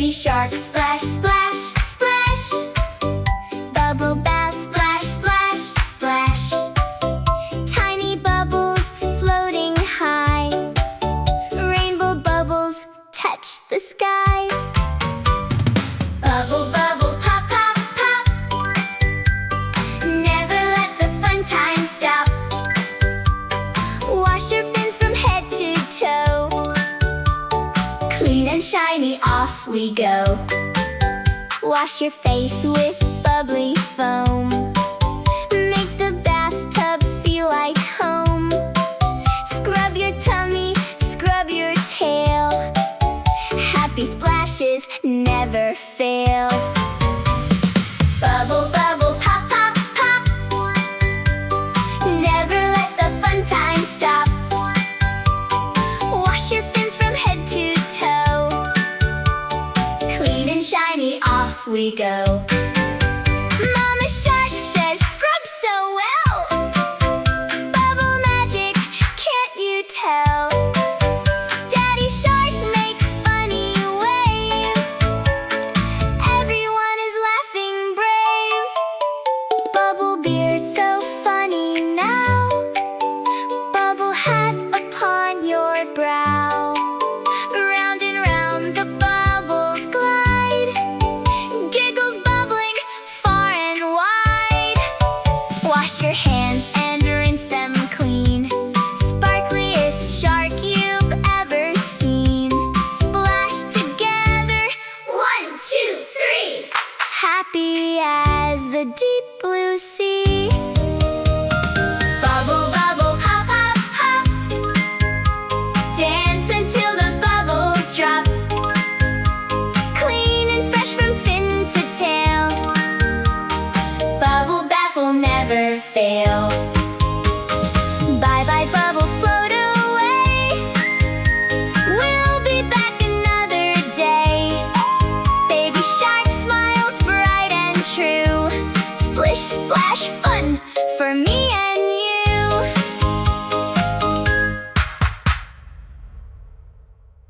Baby shark, splash, splash, splash. Bubble bath, splash, splash, splash. Tiny bubbles floating high. Rainbow bubbles touch the sky. Bubble, bubble, pop, pop, pop. Never let the fun time stop. Wash your fins from head to toe. Clean and shiny, off we go. Wash your face with bubbly foam. Make the bathtub feel like home. Scrub your tummy, scrub your tail. Happy splashes never fail. Bubble, bubble, pop, pop, pop. Never let the fun time stop. Wash your fins from head to toe. Clean and shiny, off we go. Mama Shark says scrub so well. Bubble magic, can't you tell? Daddy Shark makes funny waves. Everyone is laughing brave. Bubble beard so funny now. Bubble hat upon your brow. Round and round the bubbles glide. Giggles bubbling far and wide. Wash your hands and rinse them clean. Sparkliest shark you've ever seen. Splash together, 1, 2, 3. Happy as the deep blue sea. Bubble, bubble, pop, pop, pop. Dance until the bubbles drop. Clean and fresh from fin to tail. Bubble bath will never fail. Bye bye bubbles, float away. We'll be back another day. Baby shark smiles bright and true. Splish splash fun for me